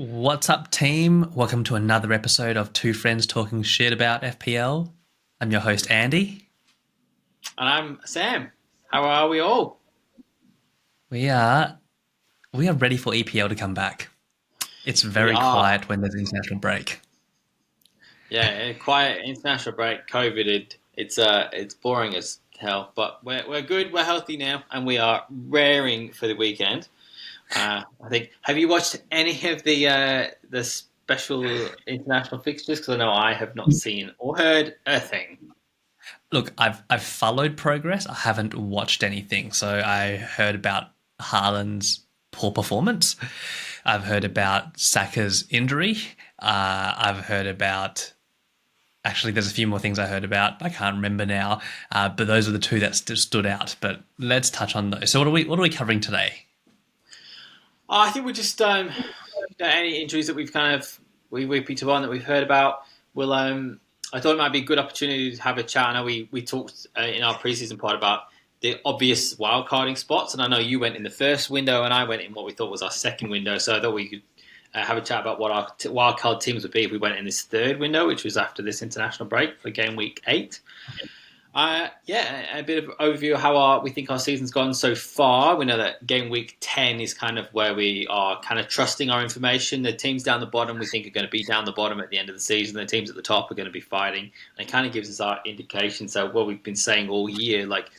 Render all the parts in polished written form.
What's up, team? Welcome to another episode of Two Friends Talking Shit About FPL. I'm your host, Andy. And I'm Sam. How are we all? We are we are ready for EPL to come back. It's We very are. quiet when there's an international break. Yeah, quiet international break. COVID. It's boring as hell, but we're good. We're healthy now, and we are raring for the weekend. I think. Have you watched any of the special international fixtures? Because I know I have not seen or heard a thing. Look, I've followed progress. I haven't watched anything. So I heard about Haaland's poor performance. I've heard about Saka's injury. I've heard about Actually, there's a few more things I heard about. I can't remember now, but those are the two that stood out. But let's touch on those. So, what are we covering today? I think we're just any injuries that we've kind of we picked up on that we've heard about. We'll I thought it might be a good opportunity to have a chat. I know we talked in our preseason pod about the obvious wildcarding spots, and I know you went in the first window, and I went in what we thought was our second window. So I thought we could have a chat about what our wildcard teams would be if we went in this third window, which was after this international break for game week 8. Yeah, a bit of overview of how we think our season's gone so far. We know that game week 10 is kind of where we are kind of trusting our information. The teams down the bottom we think are going to be down the bottom at the end of the season. The teams at the top are going to be fighting. And it kind of gives us our indication. So what we've been saying all year, like,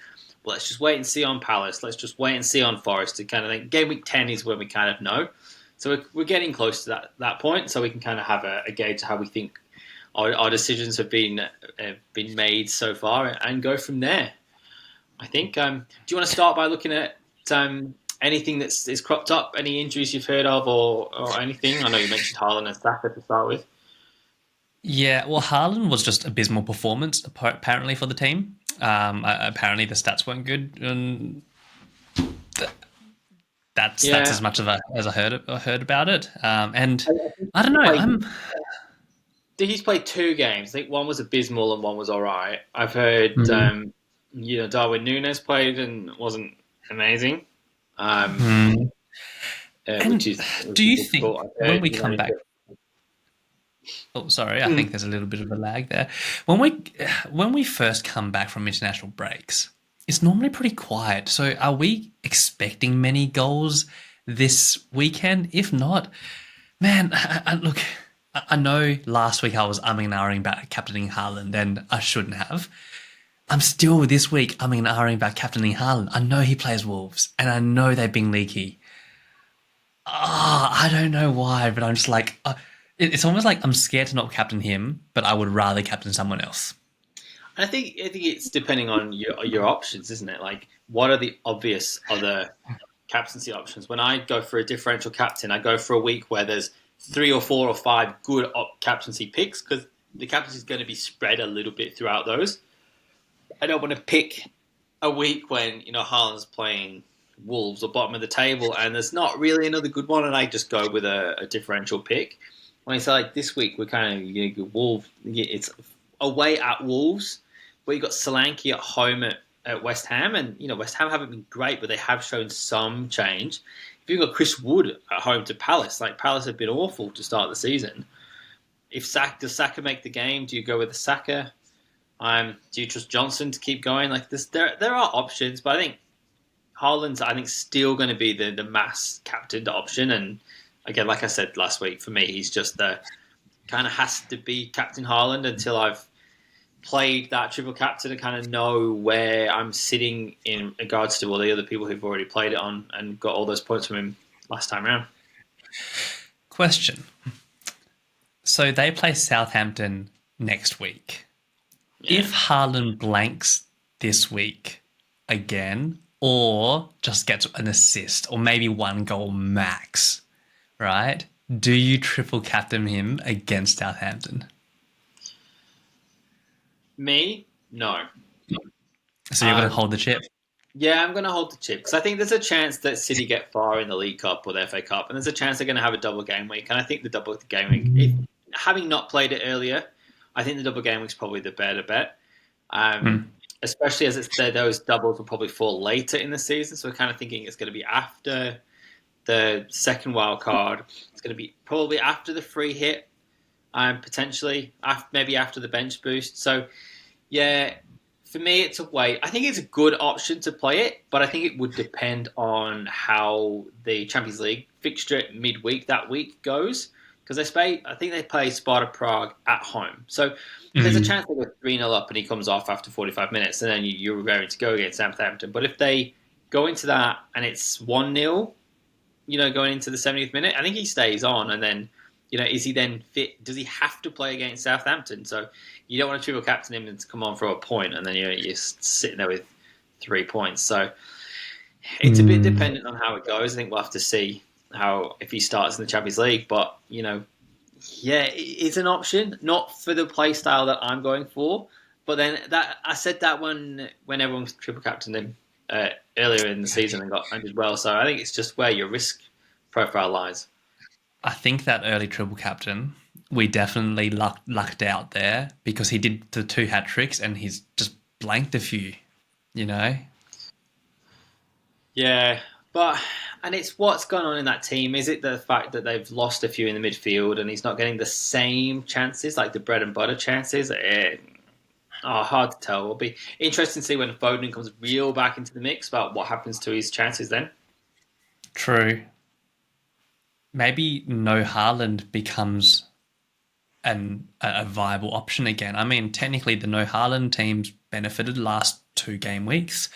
well, let's just wait and see on Palace. Let's just wait and see on Forest. To kind of think game week 10 is when we kind of know. So we're getting close to that point. So we can kind of have a gauge of how we think our decisions have been made so far and go from there. I think. Do you want to start by looking at anything that's cropped up, any injuries you've heard of, or anything? I know you mentioned Haaland and Saka to start with. Yeah, well, Haaland was just abysmal performance apparently for the team. Apparently the stats weren't good, and that's Yeah, as much as I heard about it. And I think I don't know. played. He's played 2 games. I think one was abysmal and one was all right. I've heard, Mm, Darwin Núñez played and wasn't amazing, um, mm. which And is do you think difficult. I've when heard we he come managed back? to. Oh, sorry, I think Mm. there's a little bit of a lag there. When we first come back from international breaks, it's normally pretty quiet. So, are we expecting many goals this weekend? If not, man, look, I know last week I was umming and ahhing about captaining Haaland, and I shouldn't have. I'm still this week umming and ahhing about captaining Haaland. I know he plays Wolves, and I know they've been leaky. I don't know why, but I'm just like, it's almost like I'm scared to not captain him, but I would rather captain someone else. I think it's depending on your options, isn't it? Like, what are the obvious other captaincy options? When I go for a differential captain, I go for a week where there's 3 or 4 or 5 good captaincy picks because the captaincy is going to be spread a little bit throughout those. I don't want to pick a week when Haaland's playing Wolves or bottom of the table and there's not really another good one, and I just go with a differential pick. When it's like this week, we're kind of Wolves. It's away at Wolves, but you got Solanke at home at West Ham, and West Ham haven't been great, but they have shown some change. If you've got Chris Wood at home to Palace, like Palace have been awful to start the season. If does Saka make the game? Do you go with the Saka? Do you trust Johnson to keep going? Like this, there are options, but I think Haaland's still going to be the mass captained option. And again, like I said last week, for me, he's just the kind of has to be Captain Haaland until I've played that triple captain and kind of know where I'm sitting in regards to all the other people who've already played it on and got all those points from him last time around. Question. So they play Southampton next week. Yeah. If Haaland blanks this week again, or just gets an assist, or maybe one goal max, right? Do you triple captain him against Southampton? Me? No. So you're going to Um, hold the chip? yeah, I'm going to hold the chip because I think there's a chance that City get far in the League Cup or the FA Cup, and there's a chance they're going to have a double game week. And I think the double game week, having not played it earlier, I think the double game week's probably the better bet. Um, Hmm. Especially as those doubles will probably fall later in the season. So we're kind of thinking it's going to be after the second wild card. It's going to be probably after the free hit, potentially maybe after the bench boost. So yeah, for me, it's a wait. I think it's a good option to play it, but I think it would depend on how the Champions League fixture midweek that week goes. Because I think they play Sparta Prague at home. So there's a chance they go 3-0 up and he comes off after 45 minutes, and then you're raring to go against Southampton. But if they go into that and it's 1-0, going into the 70th minute, I think he stays on. And then, is he then fit? Does he have to play against Southampton? So you don't want to triple captain him and to come on for a point, and then you're sitting there with 3 points. So it's a bit dependent on how it goes. I think we'll have to see if he starts in the Champions League. But, yeah, it's an option, not for the play style that I'm going for. But then I said that when everyone was triple captained him earlier in the season and did well. So I think it's just where your risk profile lies. I think that early triple captain, we definitely lucked out there because he did the 2 hat tricks and he's just blanked a few, Yeah, and it's what's going on in that team. Is it the fact that they've lost a few in the midfield and he's not getting the same chances, like the bread and butter chances? Hard to tell. It'll be interesting to see when Foden comes real back into the mix about what happens to his chances then. True. Maybe no Haaland becomes a viable option again. I mean, technically the no Haaland teams benefited last 2 game weeks.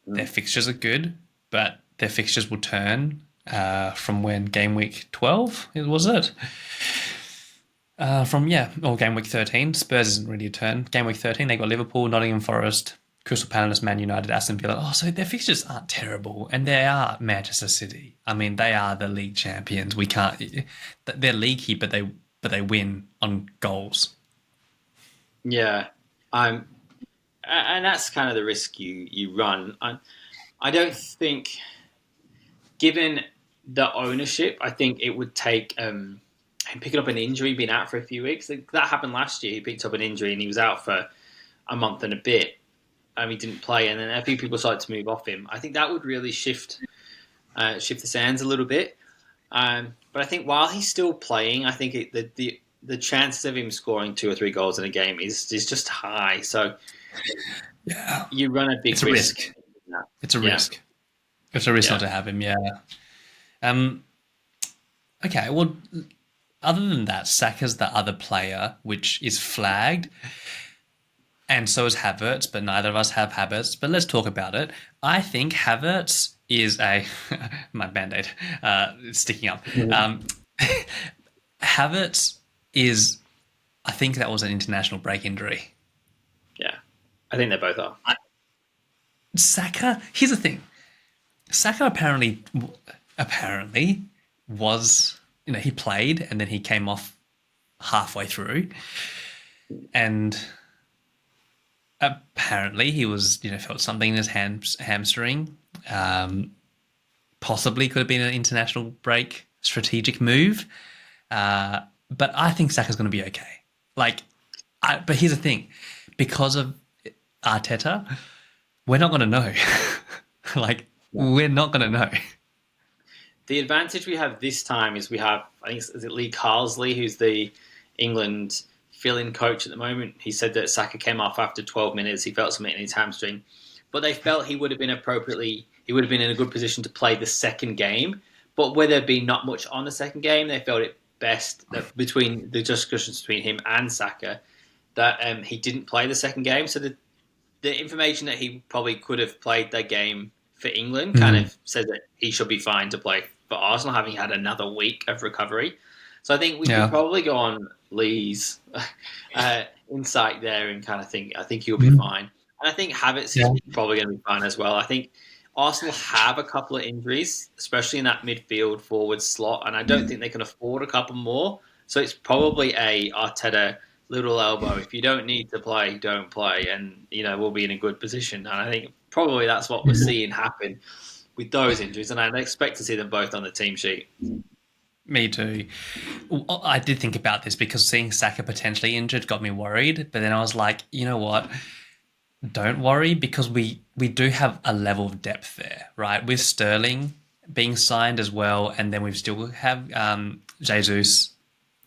Their fixtures are good, but their fixtures will turn from when game week 12, was it? Or game week 13. Spurs isn't really a turn. Game week 13, they got Liverpool, Nottingham Forest, Crystal Palace, Man United, Aston Villa. Oh, so their fixtures aren't terrible. And they are Manchester City. I mean, they are the league champions. They're leaky, but they win on goals. Yeah. And that's kind of the risk you run. I don't think, given the ownership, I think it would take him picking up an injury, being out for a few weeks. That happened last year. He picked up an injury and he was out for a month and a bit. He didn't play, and then a few people started to move off him. I think that would really shift the sands a little bit. But I think while he's still playing, I think the chances of him scoring 2 or 3 goals in a game is just high. So yeah, you run a big risk. It's a risk. It's a risk not to have him. Yeah. Okay. Well, other than that, Saka's the other player which is flagged. And so is Havertz, but neither of us have Havertz. But let's talk about it. I think Havertz is my Band-Aid is sticking up. Havertz is, I think that was an international break injury. Yeah, I think they both are. Saka, here's the thing. Saka apparently was, he played and then he came off halfway through. And apparently he was, felt something in his hamstring. Possibly could have been an international break strategic move. But I think Saka's going to be okay. But here's the thing. Because of Arteta, we're not going to know. We're not going to know. The advantage we have this time is we have, I think, is it Lee Carsley, who's the England fill-in coach at the moment. He said that Saka came off after 12 minutes. He felt something in his hamstring. But they felt he would have been in a good position to play the second game. But where there'd be not much on the second game, they felt it best that between the discussions between him and Saka that he didn't play the second game. So the information that he probably could have played that game for England kind of says that he should be fine to play for Arsenal, having had another week of recovery. So I think we could probably go on Lee's insight there and kind of think, I think he'll be fine. And I think Havertz is probably going to be fine as well. I think Arsenal have a couple of injuries, especially in that midfield forward slot, and I don't think they can afford a couple more. So it's probably a Arteta little elbow. If you don't need to play, don't play, and we'll be in a good position. And I think probably that's what we're seeing happen with those injuries, and I'd expect to see them both on the team sheet. Me too. I did think about this because seeing Saka potentially injured got me worried, but then I was like, you know what? Don't worry, because we do have a level of depth there, right? With Sterling, being signed as well, and then we've still have Jesus.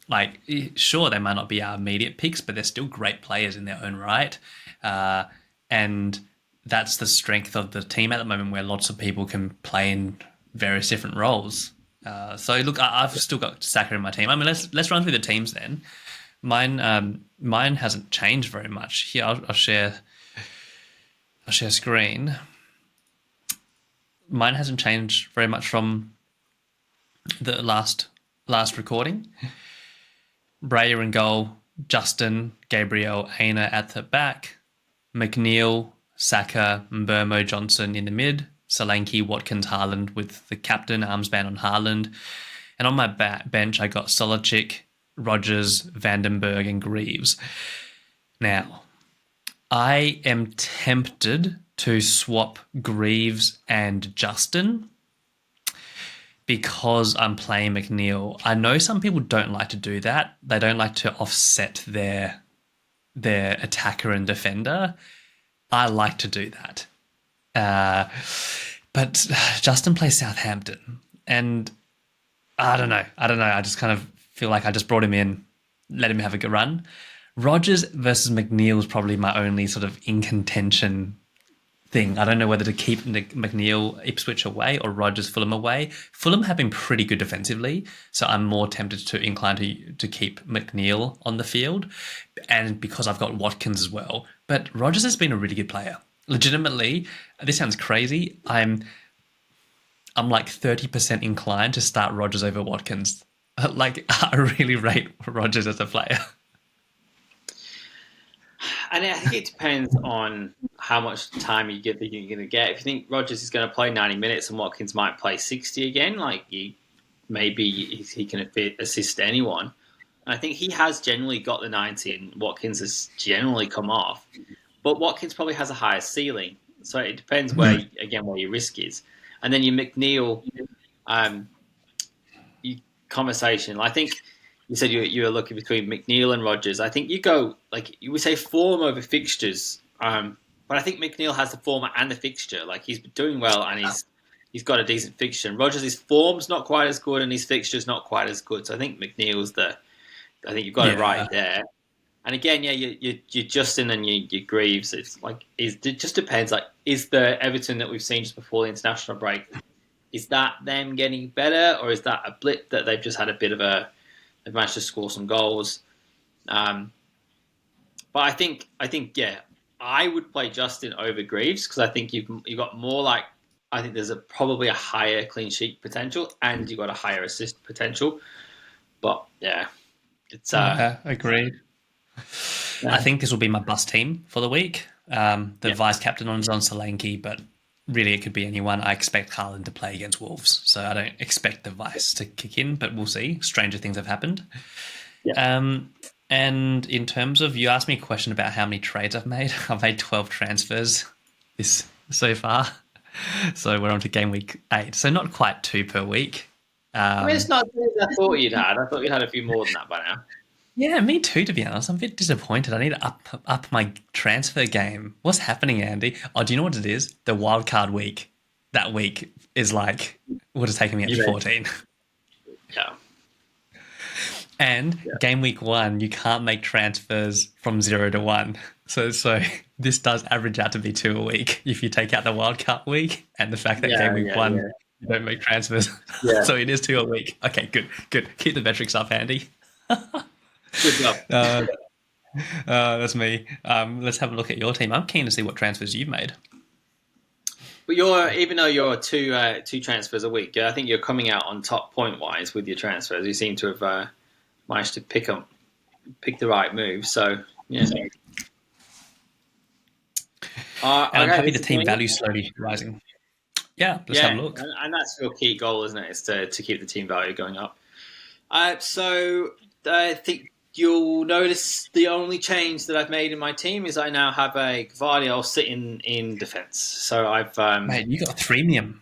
Like, sure, they might not be our immediate picks, but they're still great players in their own right, and that's the strength of the team at the moment, where lots of people can play in various different roles. So look, I've still got Saka in my team. I mean, let's run through the teams then. Mine hasn't changed very much. Here, I'll share screen. Mine hasn't changed very much from the last recording. Brayer in goal, Justin, Gabriel, Aina at the back, McNeil, Saka, Mbermo, Johnson in the mid, Solanke, Watkins, Haaland with the captain armband on Haaland. And on my bench, I got Solicic, Rogers, Vandenberg, and Greaves. Now, I am tempted to swap Greaves and Justin because I'm playing McNeil. I know some people don't like to do that. They don't like to offset their attacker and defender. I like to do that. But Justin plays Southampton, and I don't know. I just kind of feel like I just brought him in, let him have a good run. Rogers versus McNeil is probably my only sort of in contention thing. I don't know whether to keep McNeil Ipswich away or Rogers Fulham away. Fulham have been pretty good defensively, so I'm more tempted to incline to keep McNeil on the field, and because I've got Watkins as well. But Rogers has been a really good player. Legitimately, this sounds crazy. I'm like 30% inclined to start Rogers over Watkins. Like, I really rate Rogers as a player. And I think it depends on how much time you're going to get. If you think Rogers is going to play 90 minutes and Watkins might play 60 again, like maybe he can assist anyone. And I think he has generally got the 90 and Watkins has generally come off. But Watkins probably has a higher ceiling. So it depends where your risk is. And then your McNeil conversation. I think you said you were looking between McNeil and Rogers. I think you go, like, you would say form over fixtures. But I think McNeil has the form and the fixture. Like, he's doing well and he's got a decent fixture. And Rogers' form's not quite as good and his fixture's not quite as good. So I think McNeil's I think you've got it right there. And again, you Justin and you Greaves. It's like, it just depends. Like, is the Everton that we've seen just before the international break, is that them getting better, or is that a blip that they've just had a bit of they've managed to score some goals? But I think I would play Justin over Greaves because I think you've got more like, I think there's probably a higher clean sheet potential and you've got a higher assist potential. But yeah, it's agreed. I think this will be my bus team for the week. The vice captain is on Solanke, but really it could be anyone. I expect Haaland to play against Wolves, so I don't expect the vice to kick in, but we'll see. Stranger things have happened. Yeah. And in terms of, you asked me a question about how many trades I've made. I've made 12 transfers so far. So we're on to game week 8. So not quite 2 per week. I mean, it's not as good as I thought you'd had. I thought you'd had a few more than that by now. Yeah, me too, to be honest. I'm a bit disappointed. I need to up my transfer game. What's happening, Andy? Oh, do you know what it is? The wildcard week. That week is like, would have taken me up to 14. Yeah. And game week 1, you can't make transfers from 0 to 1. So this does average out to be 2 a week if you take out the wildcard week and the fact that game week 1, you don't make transfers. Yeah. So it is 2 a week. Okay, good. Keep the metrics up, Andy. Good job. That's me. Let's have a look at your team. I'm keen to see what transfers you've made. But even though you're two transfers a week, I think you're coming out on top point wise with your transfers. You seem to have managed to pick the right move. So yeah. And I'm happy the team value slowly rising. Yeah, let's have a look. And that's your key goal, isn't it? Is to keep the team value going up. So I think you'll notice the only change that I've made in my team is I now have a Gvardiol sitting in defence. So I've mate, you got a freemium.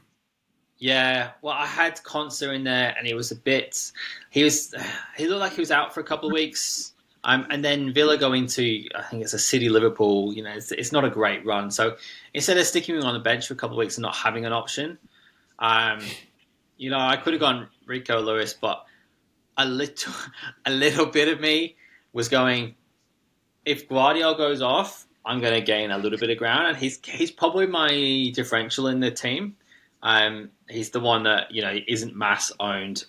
Yeah, well, I had Conser in there, and he was a bit. He looked like he was out for a couple of weeks, and then Villa going to, I think it's a City Liverpool. You know, it's not a great run. So instead of sticking him on the bench for a couple of weeks and not having an option, I could have gone Rico Lewis, but a little, a little bit of me was going. If Guardiola goes off, I'm going to gain a little bit of ground, and he's probably my differential in the team. He's the one that isn't mass owned.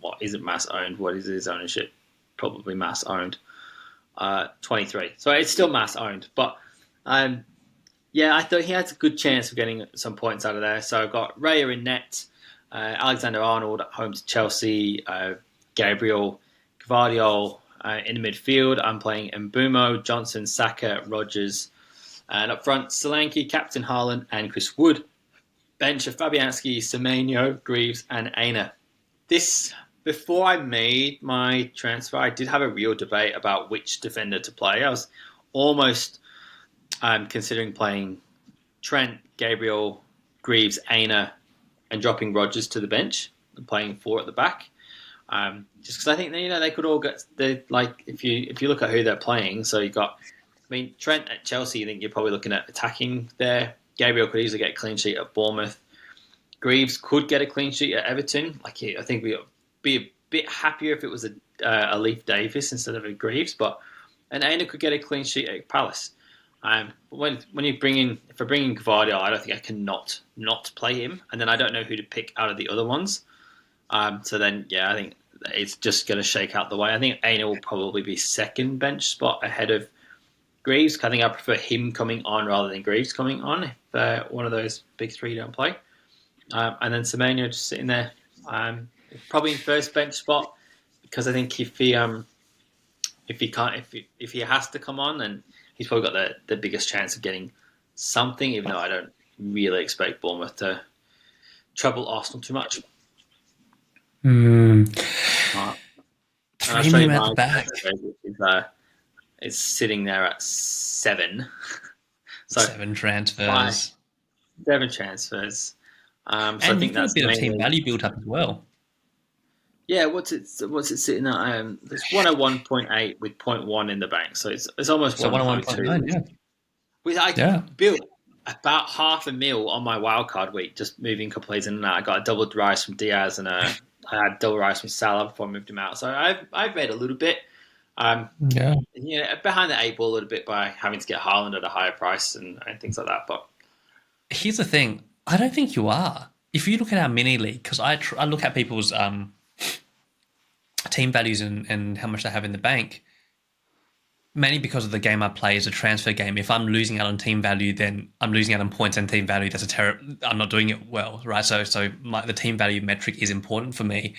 What isn't mass owned? What is his ownership? Probably mass owned. 23. So it's still mass owned, but yeah, I thought he had a good chance of getting some points out of there. So I've got Raya in net, Alexander Arnold at home to Chelsea, Gabriel, Gvardiol in the midfield. I'm playing Mbumo, Johnson, Saka, Rogers, and up front, Solanke, Captain Haaland, and Chris Wood. Bench of Fabianski, Semenyo, Greaves, and Aina. Before I made my transfer, I did have a real debate about which defender to play. I was almost considering playing Trent, Gabriel, Greaves, Aina, and dropping Rogers to the bench and playing 4 at the back. Just because I think they could all get if you look at who they're playing. So you've got, Trent at Chelsea. I think you're probably looking at attacking there. Gabriel could easily get a clean sheet at Bournemouth. Greaves could get a clean sheet at Everton. I think we'd be a bit happier if it was a Leif Davis instead of a Greaves, and Aina could get a clean sheet at Palace. When you if I bring in Gvardiol, I don't think I can not play him, and then I don't know who to pick out of the other ones. So then, yeah, I think it's just going to shake out the way. I think Aina will probably be second bench spot ahead of Greaves. I think I prefer him coming on rather than Greaves coming on if one of those big three don't play. And then Semenyo just sitting there, probably in first bench spot, because I think if he has to come on, then he's probably got the biggest chance of getting something. Even though I don't really expect Bournemouth to trouble Arsenal too much. Premium Australia at the back. Is sitting there at 7. So 7 transfers. 7 transfers. So and I think that's a bit of team value built up as well. Yeah, what's it sitting at? There's 101.8 with 0.1 in the bank, so it's almost 102. I built about $500,000 on my wildcard week, just moving couple plays in and out. I got a double rise from Diaz and I had double rise from Salah before I moved him out. So I've made a little bit. Behind the 8 ball a little bit by having to get Haaland at a higher price and things like that. But here's the thing: I don't think you are. If you look at our mini league, because I look at people's team values and how much they have in the bank, mainly because of the game I play is a transfer game. If I'm losing out on team value, then I'm losing out on points and team value. That's I'm not doing it well, right? So the team value metric is important for me.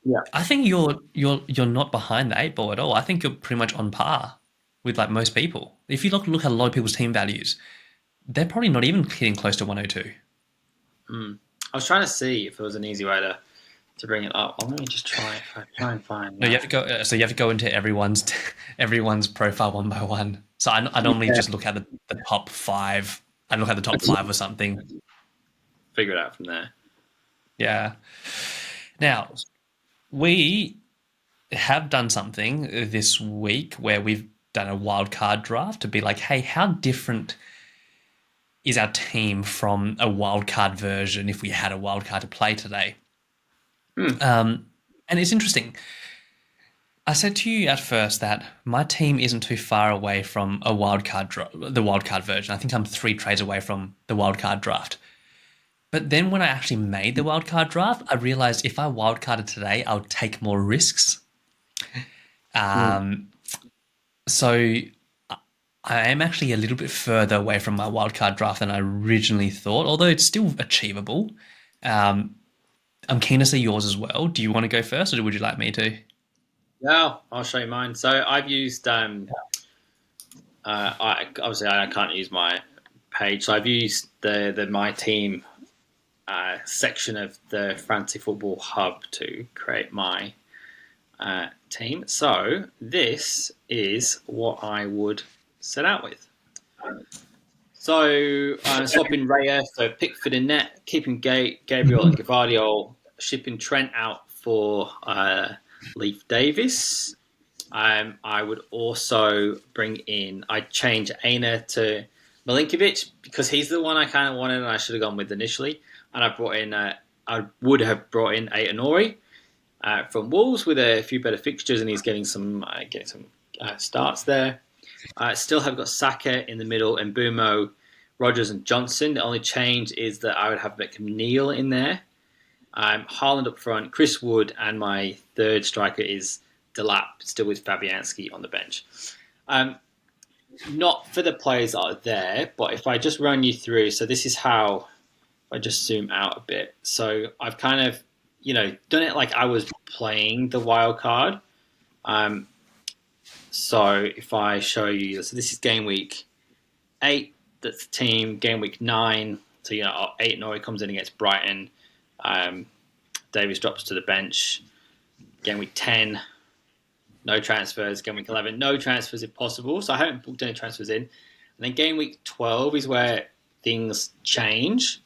Yeah, I think you're not behind the 8 ball at all. I think you're pretty much on par with like most people. If you look at a lot of people's team values, they're probably not even hitting close to 102. I was trying to see if there was an easy way to bring it up. Let me just try and find. No, you have to go. So you have to go into everyone's profile one by one. So I normally just look at the top 5. I look at the top 5 or something. Figure it out from there. Yeah. Now, we have done something this week where we've done a wildcard draft to be like, hey, how different is our team from a wildcard version if we had a wildcard to play today? And it's interesting. I said to you at first that my team isn't too far away from the wildcard version. I think I'm 3 trades away from the wildcard draft. But then when I actually made the wildcard draft, I realized if I wildcarded today, I would take more risks. So I am actually a little bit further away from my wildcard draft than I originally thought, although it's still achievable. I'm keen to see yours as well. Do you want to go first, or would you like me to? Yeah, I'll show you mine. So I've used obviously I can't use my page, so I've used the my team section of the Fantasy Football Hub to create my team. So this is what I would set out with. So swapping Raya for Pickford in net, keeping Gabriel and Gvardiol, shipping Trent out for Leif Davis. I would also I'd change Aina to Milinkovic because he's the one I kind of wanted and I should have gone with initially. And I brought in I would have brought in Aitonori from Wolves with a few better fixtures, and he's getting some starts there. I still have got Saka in the middle and Bumo, Rogers, and Johnson. The only change is that I would have McNeil in there. Haaland up front, Chris Wood, and my third striker is Delap, still with Fabianski on the bench. Not for the players that are there, but if I just run you through, so this is how, if I just zoom out a bit. So I've kind of, done it like I was playing the wild card. So if I show you, so this is game week 8, that's the team. Game week 9, so 8 Norrie comes in against Brighton. Davies drops to the bench. Game week 10, no transfers. Game week 11, no transfers if possible. So I haven't booked any transfers in. And then game week 12 is where things change.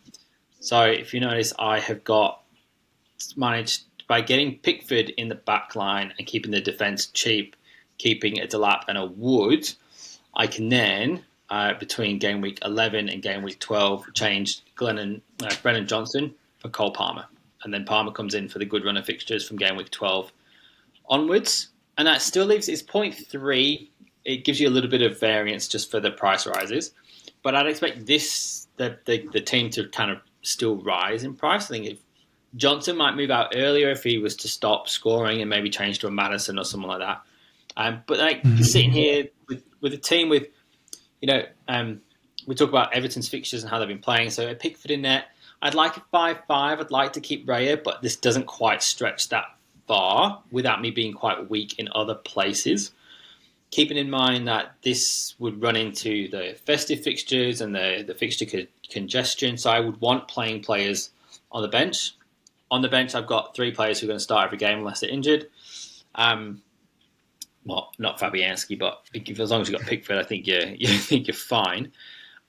So if you notice, I have managed by getting Pickford in the back line and keeping the defence cheap, keeping a Delap and a Wood, I can then, between game week 11 and game week 12, change Brennan Johnson for Cole Palmer. And then Palmer comes in for the good run of fixtures from game week 12 onwards. And that still leaves its 0.3. It gives you a little bit of variance just for the price rises. But I'd expect the team to kind of still rise in price. I think if Johnson might move out earlier if he was to stop scoring and maybe change to a Madison or someone like that. But sitting here with a team with, we talk about Everton's fixtures and how they've been playing. So a Pickford in there. I'd like a 5-5. I'd like to keep Raya, but this doesn't quite stretch that far without me being quite weak in other places. Keeping in mind that this would run into the festive fixtures and the fixture congestion. So I would want playing players on the bench. On the bench, I've got 3 players who are going to start every game unless they're injured. Well, not Fabianski, but as long as you've got Pickford, I think you're fine.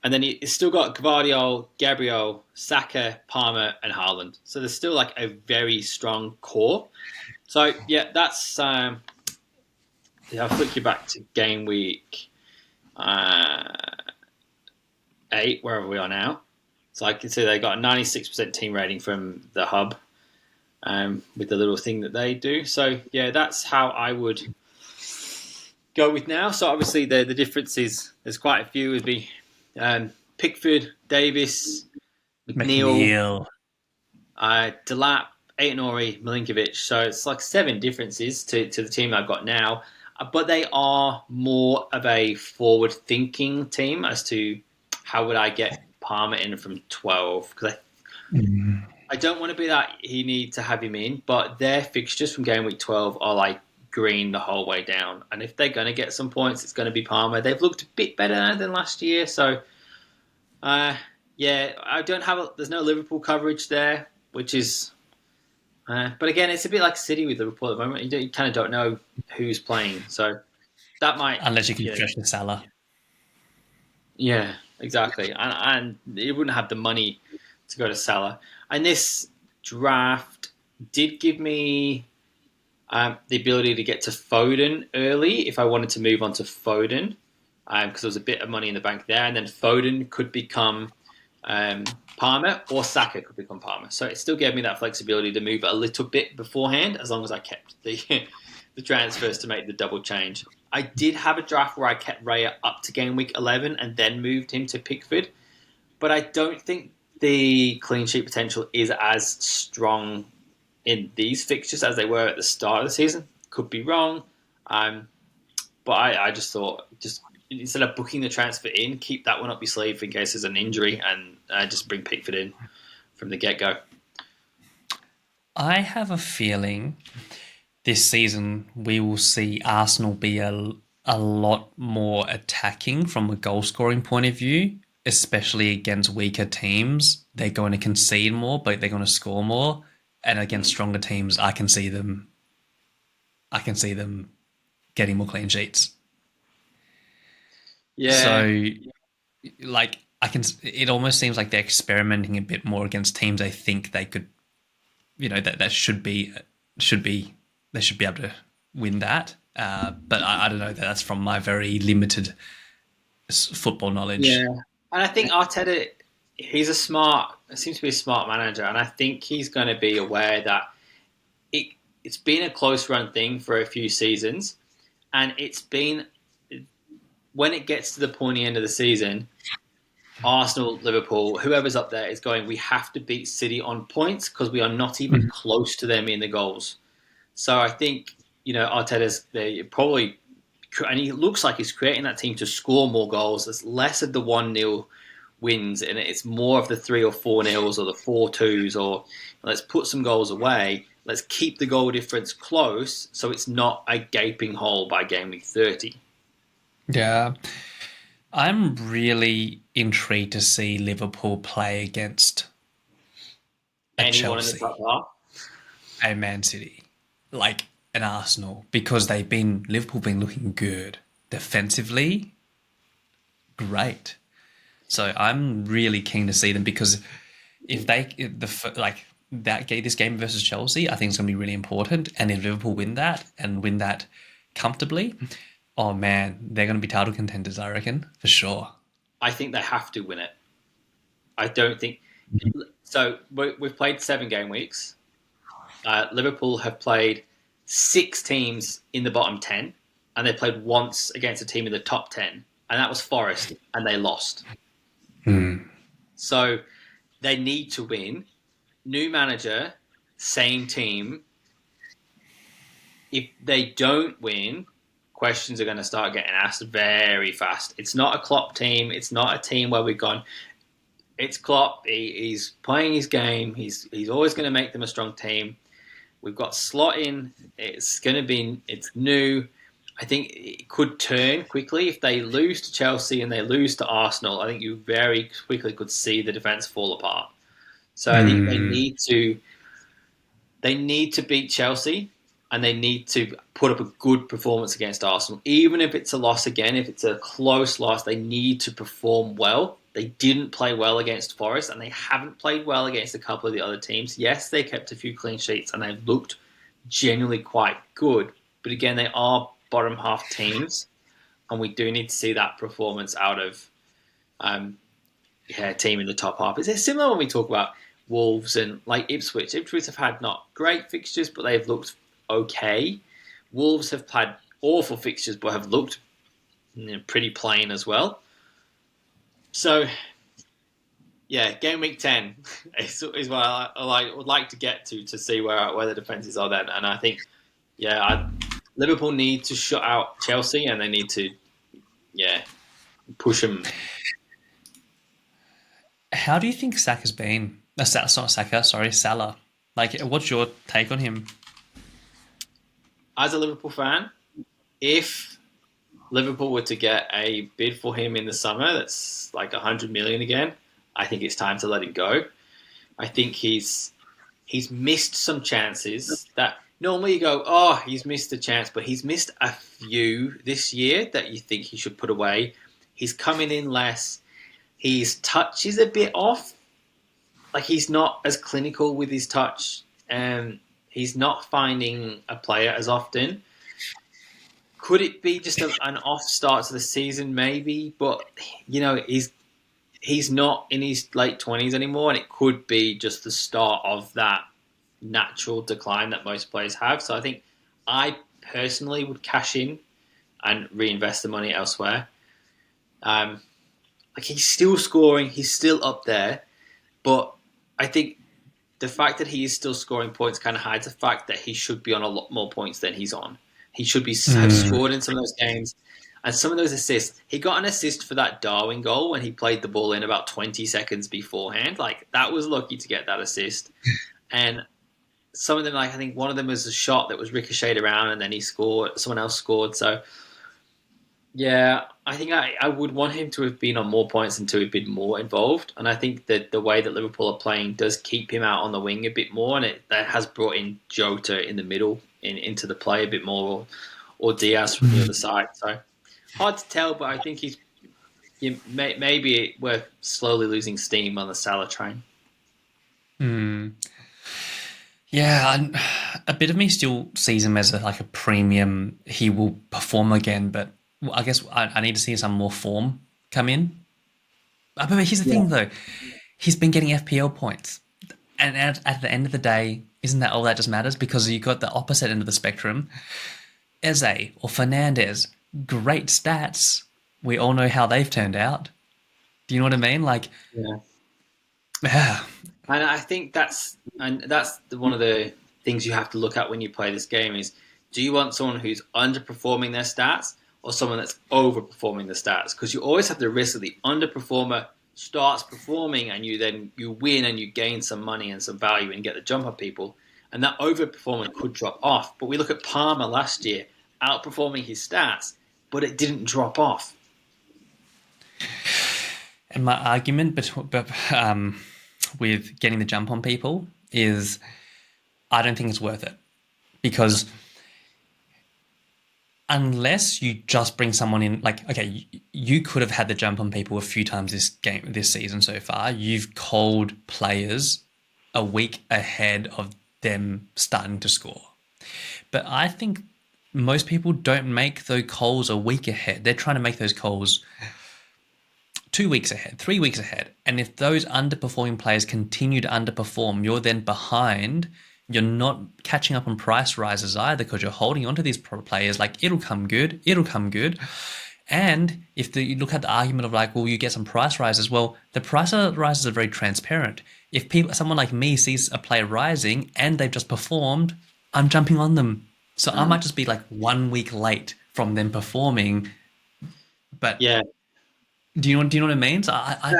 And then it's still got Gvardiol, Gabriel, Saka, Palmer, and Haaland. So there's still like a very strong core. So yeah, that's. I'll flick you back to game week 8, wherever we are now. So I can see they got a 96% team rating from the hub, with the little thing that they do. So yeah, that's how I would go with now. So obviously the difference is there's quite a few. Would be Pickford, Davis, McNeil. Delap, Aitonori, Milinkovic. So it's like 7 differences to the team I've got now. But they are more of a forward-thinking team as to how would I get Palmer in from 12. Because I don't want to be that he needs to have him in, but their fixtures from game week 12 are like green the whole way down. And if they're going to get some points, it's going to be Palmer. They've looked a bit better than last year. So, I don't have there's no Liverpool coverage there, which is... but again, it's a bit like City with Liverpool at the moment. You kind of don't know who's playing. So that might... Unless you can stretch the Salah. Yeah, exactly. And you wouldn't have the money to go to Salah. And this draft did give me the ability to get to Foden early if I wanted to move on to Foden, because there was a bit of money in the bank there. And then Foden could become Palmer, or Saka could become Palmer. So it still gave me that flexibility to move a little bit beforehand, as long as I kept the transfers to make the double change. I did have a draft where I kept Raya up to game week 11 and then moved him to Pickford, but I don't think the clean sheet potential is as strong in these fixtures as they were at the start of the season. Could be wrong, but I just thought, instead of booking the transfer in, keep that one up your sleeve in case there's an injury, and just bring Pickford in from the get-go. I have a feeling this season we will see Arsenal be a lot more attacking from a goal-scoring point of view, especially against weaker teams. They're going to concede more, but they're going to score more. And against stronger teams, I can see them getting more clean sheets. Yeah. So, like, it almost seems like they're experimenting a bit more against teams they think they could, that should be they should be able to win that. But I don't know. That's from my very limited football knowledge. Yeah, and I think Arteta he's seems to be a smart manager, and I think he's going to be aware that it it's been a close run thing for a few seasons, and it's been when it gets to the pointy end of the season, Arsenal, Liverpool, whoever's up there is going. We have to beat City on points because we are not even Mhm. close to them in the goals. So I think Arteta's they probably, and he looks like he's creating that team to score more goals. There's less of the 1-0 wins, and it's more of the 3 or 4-0s or the 4-2s, or let's put some goals away. Let's keep the goal difference close so it's not a gaping hole by game week 30. Yeah. I'm really intrigued to see Liverpool play against a Anyone in the top Chelsea, half? a Man City, like an Arsenal, because Liverpool been looking good defensively, great. So I'm really keen to see them because if like this game versus Chelsea, I think it's going to be really important. And if Liverpool win that and win that comfortably, oh man, they're going to be title contenders, I reckon, for sure. I think they have to win it. I don't think so. We've played 7 game weeks. Liverpool have played 6 teams in the bottom 10, and they played once against a team in the top 10, and that was Forest, and they lost. Hmm. So they need to win. New manager, same team. If they don't win, questions are going to start getting asked very fast. It's not a Klopp team. It's not a team where we've gone. It's Klopp. He's playing his game. He's always going to make them a strong team. We've got slot in. It's new. I think it could turn quickly if they lose to Chelsea and they lose to Arsenal. I think you very quickly could see the defense fall apart. So I think Hmm. they need to beat Chelsea, and they need to put up a good performance against Arsenal. Even if it's a loss again, if it's a close loss, they need to perform well. They didn't play well against Forest, and they haven't played well against a couple of the other teams. Yes, they kept a few clean sheets, and they've looked genuinely quite good. But again, they are bottom half teams, and we do need to see that performance out of um, team in the top half. It's similar when we talk about Wolves and like Ipswich. Ipswich have had not great fixtures, but they've looked okay. Wolves have had awful fixtures, but have looked pretty plain as well. So yeah, game week 10 is what would like to get to see where the defenses are then. And I think Liverpool need to shut out Chelsea, and they need to push them. How do you think Saka's been? It's not Saka, sorry, Salah. Like, what's your take on him? As a Liverpool fan, if Liverpool were to get a bid for him in the summer that's like 100 million again, I think it's time to let him go. I think he's missed some chances that normally you go, oh, he's missed a chance, but he's missed a few this year that you think he should put away. He's coming in less. His touch is a bit off. Like, he's not as clinical with his touch. He's not finding a player as often. Could it be just an off start to the season? Maybe, but he's not in his late 20s anymore, and it could be just the start of that natural decline that most players have. So I think I personally would cash in and reinvest the money elsewhere. Like, he's still scoring, he's still up there, but I think the fact that he is still scoring points kind of hides the fact that he should be on a lot more points than he's on. He should have Mm. scored in some of those games. And some of those assists, he got an assist for that Darwin goal when he played the ball in about 20 seconds beforehand. Like, that was lucky to get that assist. And some of them, like, I think one of them was a shot that was ricocheted around and then he scored, someone else scored. So, yeah, I think I would want him to have been on more points and to have been more involved. And I think that the way that Liverpool are playing does keep him out on the wing a bit more, and that has brought in Jota in the middle into the play a bit more, or Diaz from the other side. So hard to tell, but I think maybe we're slowly losing steam on the Salah train. Mm. Yeah, a bit of me still sees him as like a premium. He will perform again, but I guess I need to see some more form come in. But here's the Yeah. thing, though. he's been getting FPL points. And at the end of the day, isn't that all that just matters? Because you got the opposite end of the spectrum. Eze or Fernandez, great stats. We all know how they've turned out. Do you know what I mean? Like, Yeah. yeah. And I think that's one of the things you have to look at when you play this game is, do you want someone who's underperforming their stats or someone that's overperforming the stats? Because you always have the risk that the underperformer starts performing and you win and you gain some money and some value and get the jump on people, and that overperformer could drop off. But we look at Palmer last year outperforming his stats, but it didn't drop off. And my argument with getting the jump on people is I don't think it's worth it. Because unless you just bring someone in, like, okay, you could have had the jump on people a few times this season so far. You've called players a week ahead of them starting to score. But I think most people don't make those calls a week ahead. They're trying to make those calls 2 weeks ahead, 3 weeks ahead. And if those underperforming players continue to underperform, you're then behind. You're not catching up on price rises either because you're holding onto these players like it'll come good. And if you look at the argument of like, well, you get some price rises. Well, the price rises are very transparent. If someone like me sees a player rising and they've just performed, I'm jumping on them. So I might just be like 1 week late from them performing. But yeah, do you know what I mean? So I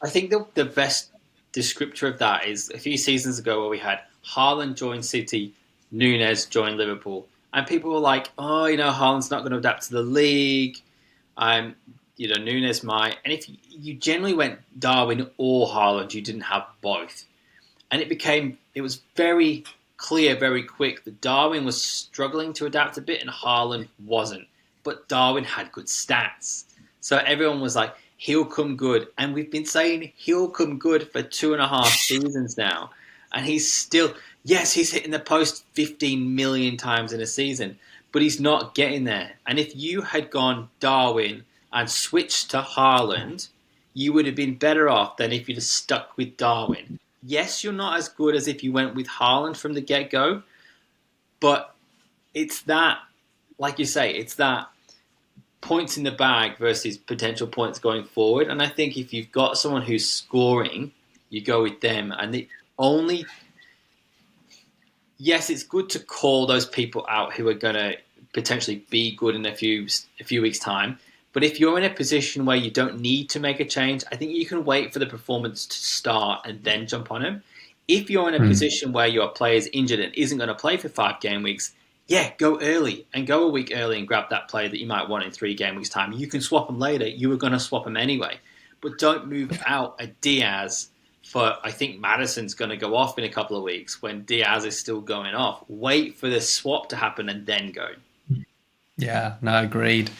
think the best descriptor of that is a few seasons ago where we had Haaland join City, Núñez join Liverpool, and people were like, "Oh, Haaland's not going to adapt to the league. Núñez might." And if you generally went Darwin or Haaland, you didn't have both, and it was very clear very quick that Darwin was struggling to adapt a bit and Haaland wasn't, but Darwin had good stats, so everyone was like, he'll come good. And we've been saying he'll come good for 2.5 seasons now. And he's still, yes, he's hitting the post 15 million times in a season, but he's not getting there. And if you had gone Darwin and switched to Haaland, you would have been better off than if you'd have stuck with Darwin. Yes, you're not as good as if you went with Haaland from the get-go, but it's that, like you say, it's that points in the bag versus potential points going forward. And I think if you've got someone who's scoring, you go with them. And yes, it's good to call those people out who are going to potentially be good in a few weeks' time. But if you're in a position where you don't need to make a change, I think you can wait for the performance to start and then jump on him. If you're in a position where your player's injured and isn't going to play for 5 game weeks, yeah, go early and go a week early and grab that player that you might want in 3 game weeks' time. You can swap them later. You were going to swap them anyway. But don't move out a Diaz for, I think Maddison's going to go off in a couple of weeks when Diaz is still going off. Wait for the swap to happen and then go. Yeah, no, agreed.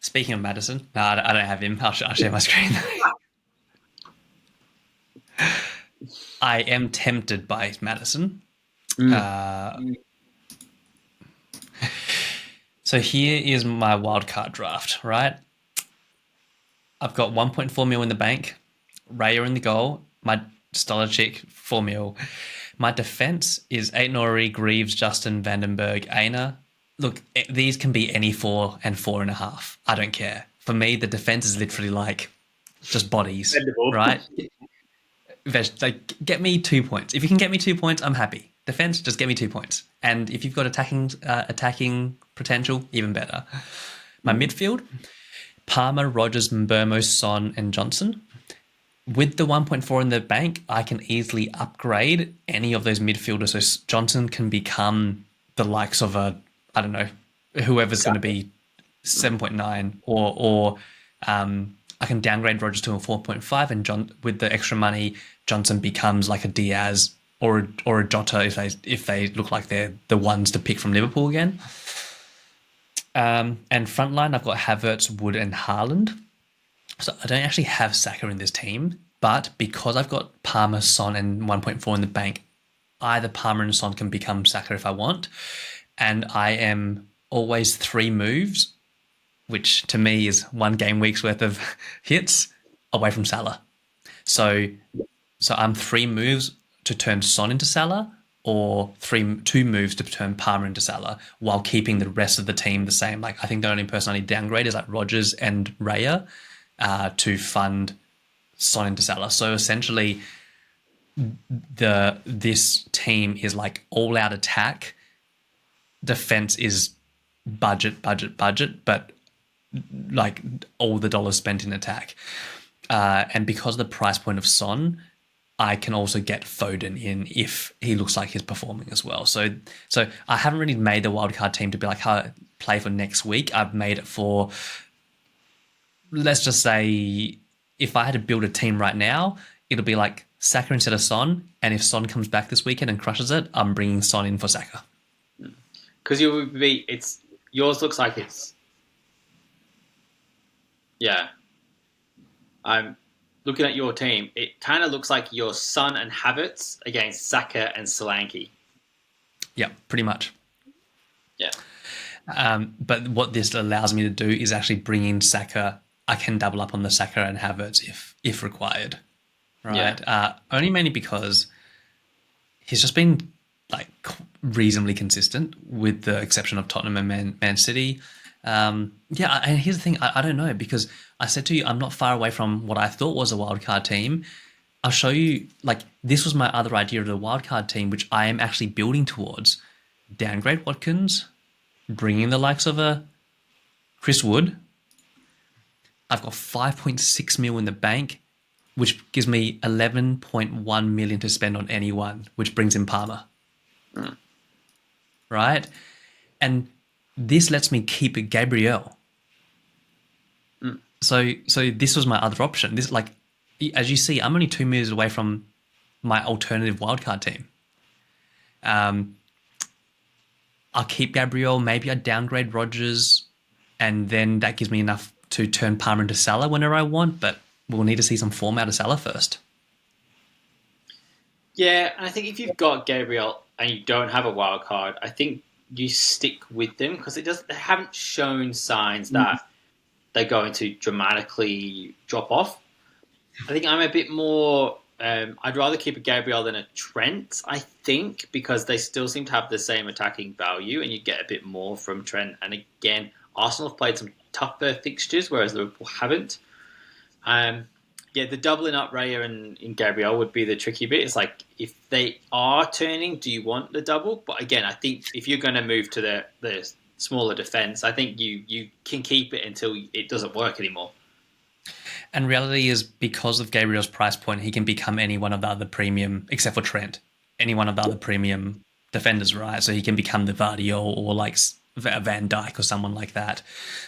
Speaking of Maddison, no, I don't have him. I'll share my screen. I am tempted by Maddison. So here is my wildcard draft, right? I've got 1.4 mil in the bank, Raya in the goal, my Stolicic 4 mil. My defense is Aitnori, Greaves, Justin, Vandenberg, Aina. Look, these can be any 4 and 4.5. I don't care. For me, the defense is literally like just bodies, right? Like, get me 2 points. If you can get me 2 points, I'm happy. Defense, just get me 2 points. And if you've got attacking potential, even better. My midfield, Palmer, Rogers, Mbeumo, Son, and Johnson. With the 1.4 in the bank, I can easily upgrade any of those midfielders. So Johnson can become the likes of whoever's going to be 7.9, or I can downgrade Rogers to a 4.5, and with the extra money, Johnson becomes like a Diaz or a Jota if they look like they're the ones to pick from Liverpool again. And frontline, I've got Havertz, Wood, and Haaland. So I don't actually have Saka in this team, but because I've got Palmer, Son, and 1.4 in the bank, either Palmer and Son can become Saka if I want. And I am always 3 moves, which to me is 1 game week's worth of hits, away from Salah. So I'm 3 moves to turn Son into Salah, or 2 moves to turn Palmer into Salah, while keeping the rest of the team the same. Like I think the only person I need downgrade is like Rodgers and Raya to fund Son into Salah. So essentially, this team is like all out attack. Defense is budget, budget, budget, but like all the dollars spent in attack. And because of the price point of Son, I can also get Foden in if he looks like he's performing as well. So I haven't really made the wildcard team to be like how I play for next week. I've made it for, let's just say, if I had to build a team right now, it'll be like Saka instead of Son. And if Son comes back this weekend and crushes it, I'm bringing Son in for Saka. Because yours looks like it's, yeah. I'm looking at your team. It kind of looks like your Son and Havertz against Saka and Solanke. Yeah, pretty much. Yeah. But what this allows me to do is actually bring in Saka. I can double up on the Saka and Havertz if required, right? Yeah. Only mainly because he's just been like reasonably consistent, with the exception of Tottenham and Man City. And here's the thing: I don't know, because I said to you, I'm not far away from what I thought was a wildcard team. I'll show you. Like this was my other idea of the wildcard team, which I am actually building towards. Downgrade Watkins, bring in the likes of a Chris Wood. I've got 5.6 mil in the bank, which gives me 11.1 million to spend on anyone, which brings in Palmer. Right? And this lets me keep Gabriel. So this was my other option. This, like, as you see, I'm only 2 moves away from my alternative wildcard team. I'll keep Gabriel. Maybe I downgrade Rodgers, and then that gives me enough to turn Palmer into Salah whenever I want. But we'll need to see some form out of Salah first. Yeah, and I think if you've got Gabriel and you don't have a wild card, I think you stick with them because they haven't shown signs that they're going to dramatically drop off. I think I'm a bit more. I'd rather keep a Gabriel than a Trent, I think, because they still seem to have the same attacking value, and you get a bit more from Trent. And again, Arsenal have played some tougher fixtures, whereas Liverpool haven't. The doubling up Raya and Gabriel would be the tricky bit. It's like, if they are turning, do you want the double? But again, I think if you're going to move to the smaller defence, I think you can keep it until it doesn't work anymore. And reality is, because of Gabriel's price point, he can become any one of the other premium, except for Trent, any one of the other premium defenders, right? So he can become the Vardy or like Van Dijk or someone like that.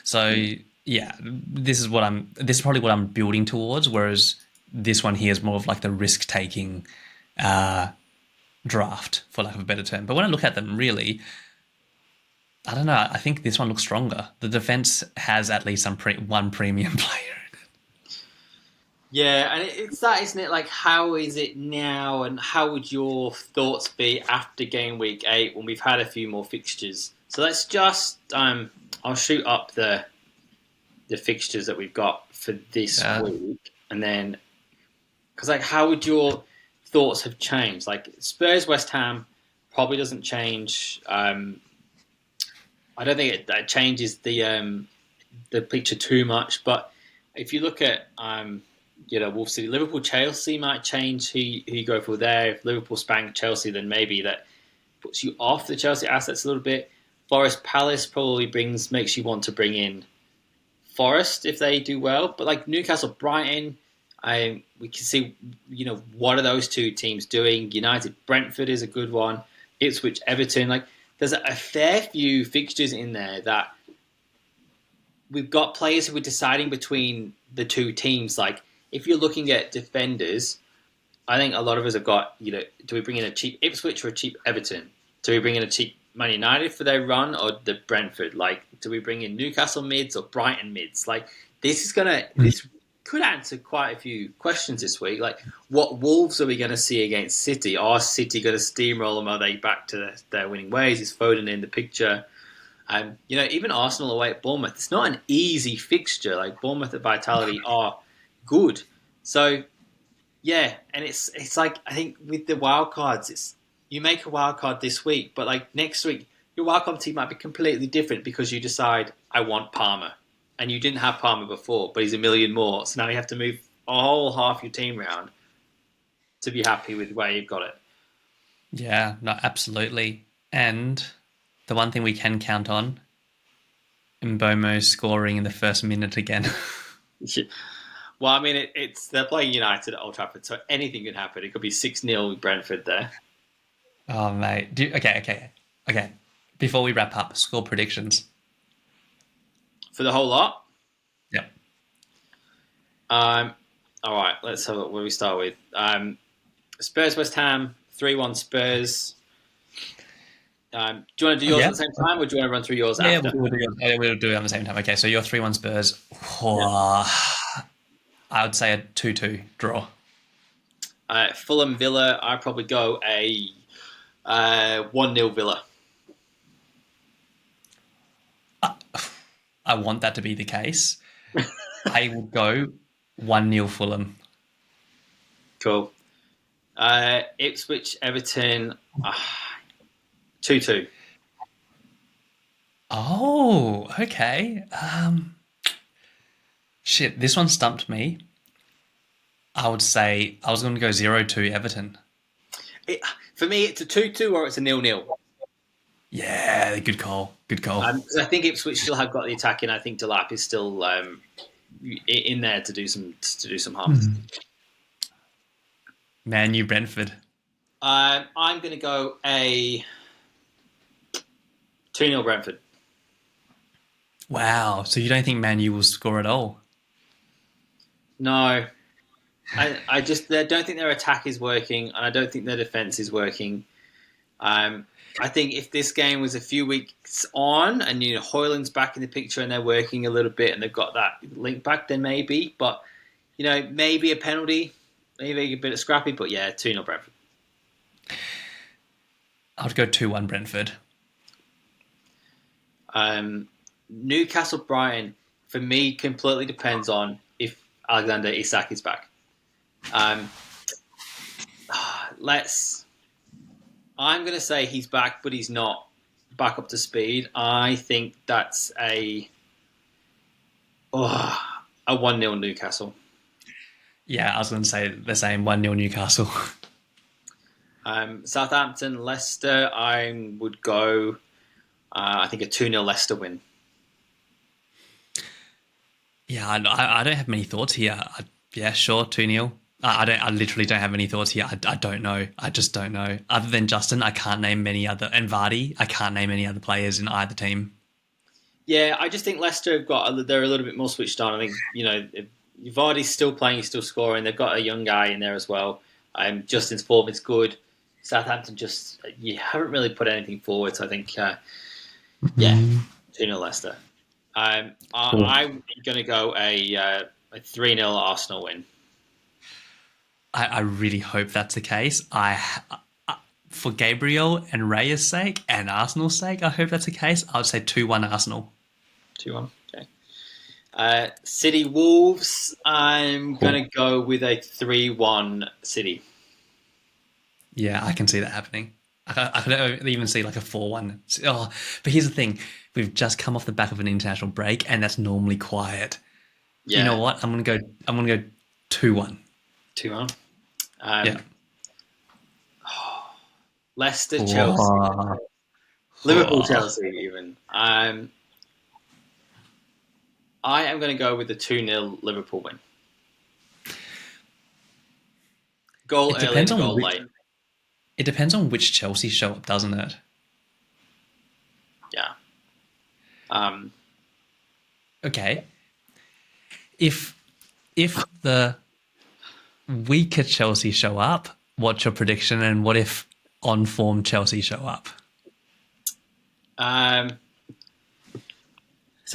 So yeah, this is probably what I'm building towards. Whereas this one here is more of like the risk taking draft, for lack of a better term. But when I look at them, really, I don't know. I think this one looks stronger. The defense has at least one premium player. Yeah, and it's that, isn't it? Like, how is it now, and how would your thoughts be after game week 8 when we've had a few more fixtures? So let's just, I'll shoot up the fixtures that we've got for this week, and then, because like, how would your thoughts have changed? Like, Spurs West Ham probably doesn't change. I don't think that changes the picture too much, but if you look at Wolf City, Liverpool, Chelsea might change who you go for there. If Liverpool spank Chelsea, then maybe that puts you off the Chelsea assets a little bit. Forest Palace probably makes you want to bring in Forest if they do well. But like Newcastle, Brighton, we can see, what are those two teams doing? United, Brentford is a good one. Ipswich, Everton. Like, there's a fair few fixtures in there that we've got players who are deciding between the two teams. Like, if you're looking at defenders, I think a lot of us have got, do we bring in a cheap Ipswich or a cheap Everton? Do we bring in a cheap Man United for their run, or the Brentford? Like, do we bring in Newcastle mids or Brighton mids? Like, this could answer quite a few questions this week. Like, what Wolves are we going to see against City? Are City going to steamroll them? Are they back to their winning ways? Is Foden in the picture? Even Arsenal away at Bournemouth, it's not an easy fixture. Like, Bournemouth at Vitality are good. So Yeah, and it's like I think with the wild cards, it's you make a wild card this week, but like next week, your wild card team might be completely different because you decide I want Palmer, and you didn't have Palmer before, but he's a million more, so now you have to move a whole half your team around to be happy with where you've got it. Yeah, no, absolutely. And the one thing we can count on, Mbomo scoring in the first minute again. Well, I mean, it's they're playing United at Old Trafford, so anything can happen. It could be 6-0 Brentford there. Oh, mate. Okay. Before we wrap up, score predictions. For the whole lot. Yep. All right, let's have a look where we start with. Spurs West Ham 3-1 Spurs. Do you want to do yours Yeah. at the same time, or do you want to run through yours Yeah, after? we'll do it at the same time. Okay, so you're 3-1 Spurs. Yeah. I would say a 2-2 draw. Fulham Villa, I'd probably go a 1-0 Villa. I want that to be the case. I will go 1-0 Fulham. Cool. Ipswich Everton 2-2. Oh, okay. Shit, this one stumped me. I would say I was going to go 0-2 Everton. For me, it's a 2-2 or it's a 0-0. Yeah, good call. Good call. Because I think Ipswich still have got the attack, and I think Delap is still in there to do some harm. Man, you Brentford. I'm going to go a 2-0 Brentford. Wow. So you don't think Man U will score at all? No, I just don't think their attack is working, and I don't think their defense is working. I think if this game was a few weeks on, and Hoyland's back in the picture, and they're working a little bit, and they've got that link back, then maybe. But maybe a penalty, maybe a bit of scrappy. But yeah, 2-0 Brentford. I would go 2-1 Brentford. Newcastle Brighton for me completely depends on if Alexander Isak is back. I'm going to say he's back, but he's not back up to speed. I think that's a 1-0 Newcastle. Yeah, I was going to say the same 1-0 Newcastle. Southampton Leicester, I would go. I think a 2-0 Leicester win. Yeah, I don't have many thoughts here. Yeah, sure, 2-0. I literally don't have any thoughts here. I don't know. I just don't know. Other than Justin, I can't name many other, and Vardy, I can't name any other players in either team. Yeah, I just think Leicester they're a little bit more switched on. I think if Vardy's still playing, he's still scoring. They've got a young guy in there as well. Justin's form is good. Southampton you haven't really put anything forward. So I think 2-0 Leicester. I'm going to go a 3-0 Arsenal win. I really hope that's the case. For Gabriel and Reyes' sake and Arsenal's sake, I hope that's the case. I would say 2-1 Arsenal. 2-1, okay. City Wolves, I'm going to go with a 3-1 City. Yeah, I can see that happening. I could even see like a 4-1. Oh, but here's the thing. We've just come off the back of an international break, and that's normally quiet. Yeah. You know what? I'm gonna go 2-1. 2-1. Yeah. Leicester, Chelsea, Liverpool, Chelsea. Even. I am going to go with the 2-0 Liverpool win. Goal early, goal late. It depends on which Chelsea show up, doesn't it? Yeah. Okay. If the weaker Chelsea show up, what's your prediction? And what if on-form Chelsea show up? So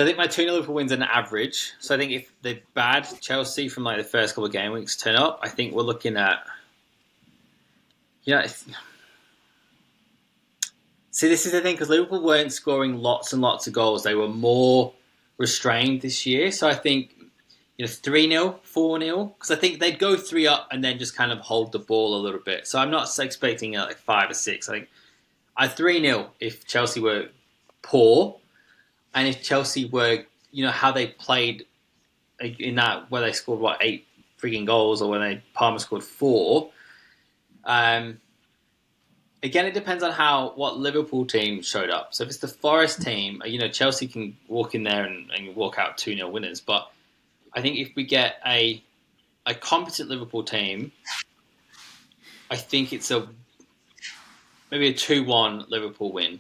I think my 2-0 Liverpool wins an average. So I think if the bad Chelsea from like the first couple of game weeks turn up, I think we're looking at... See, this is the thing, because Liverpool weren't scoring lots and lots of goals. They were more restrained this year. So I think 3-0, 4-0, because I think they'd go 3 up and then just kind of hold the ball a little bit. So I'm not expecting like 5 or 6. I think I 3-0 if Chelsea were poor, and if Chelsea were, how they played in that where they scored 8 freaking goals, or when Palmer scored 4. Um, Again, it depends on what Liverpool team showed up. So if it's the Forest team, Chelsea can walk in there and walk out 2-0 winners. But I think if we get a competent Liverpool team, I think it's maybe a 2-1 Liverpool win.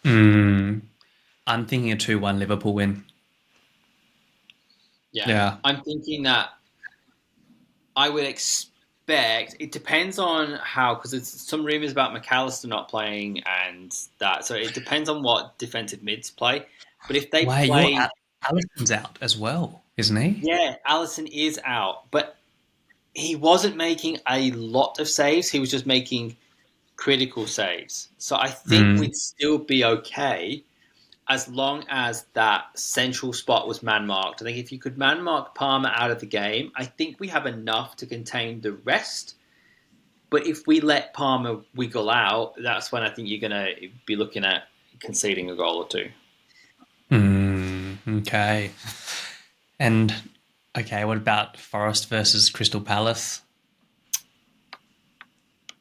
I'm thinking a 2-1 Liverpool win. Yeah. Yeah. I'm thinking that I would expect, it depends on how, because there's some rumours about McAllister not playing and that. So it depends on what defensive mids play. But if they Wait, play, Allison's out as well, isn't he? yeah, Allison is out. But he wasn't making a lot of saves. He was just making critical saves. So I think we'd still be okay as long as that central spot was man-marked. I think if you could man-mark Palmer out of the game, I think we have enough to contain the rest. But if we let Palmer wiggle out, that's when I think you're going to be looking at conceding a goal or two. Okay. And, okay, what about Forest versus Crystal Palace?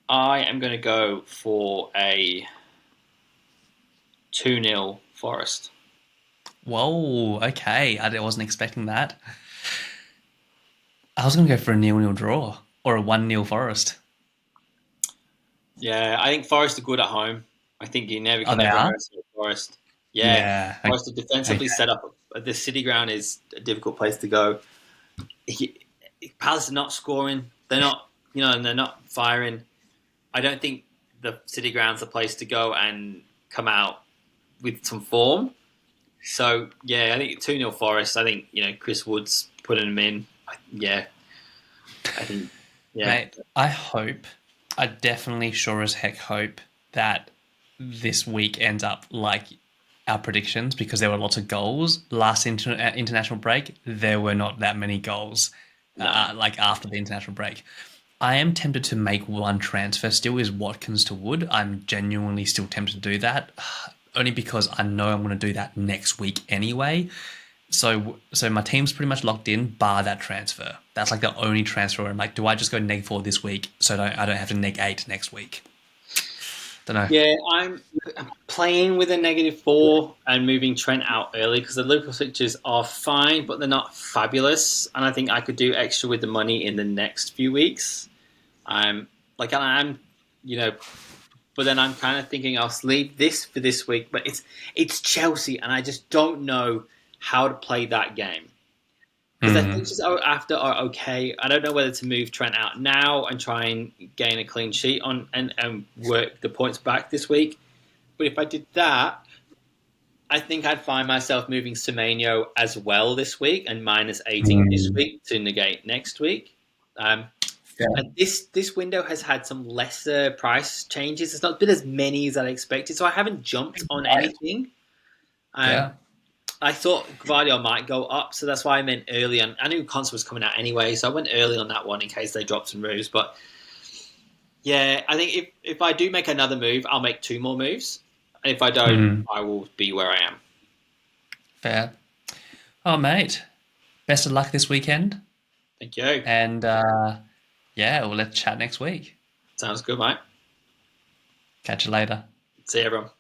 I am going to go for a 2-0 Forest. Whoa, okay. I wasn't expecting that. I was going to go for a 0-0 draw or a 1-0 Forest. Yeah, I think Forest are good at home. I think you never Oh, can they ever are? underestimate Forest. Yeah, Yeah. Forest are Okay. defensively set up. The City ground is a difficult place to go. Palace are not scoring. They're not, and they're not firing. I don't think the City ground's the place to go and come out with some form. So yeah, I think 2-0 Forest. I think Chris Wood's putting them in. Yeah, I think yeah. Mate, I definitely sure as heck hope that this week ends up like our predictions because there were lots of goals. Last international break, there were not that many goals No, like after the international break. I am tempted to make one transfer still is Watkins to Wood. I'm genuinely still tempted to do that only because I know I'm going to do that next week anyway. So my team's pretty much locked in, bar that transfer. That's like the only transfer where I'm like, do I just go -4 this week so I don't have to -8 next week? Don't know. yeah, I'm playing with a -4 and moving Trent out early because the Liverpool fixtures are fine, but they're not fabulous. And I think I could do extra with the money in the next few weeks. I'm, but then I'm kind of thinking I'll leave this for this week. But it's Chelsea, and I just don't know how to play that game. Because their fixtures after are okay. I don't know whether to move Trent out now and try and gain a clean sheet on and work the points back this week. But if I did that, I think I'd find myself moving Semenyo as well this week and -8ing this week to negate next week. Yeah. And this window has had some lesser price changes. It's not been as many as I expected, so I haven't jumped on anything. Yeah. I thought Gvardiol might go up, so that's why I meant early on. I knew Consa was coming out anyway, so I went early on that one in case they dropped some moves. But yeah, I think if I do make another move, I'll make 2 more moves. And if I don't, I will be where I am. Fair. Oh, mate. Best of luck this weekend. Thank you. And yeah, we'll let's chat next week. Sounds good, mate. Catch you later. See you, everyone.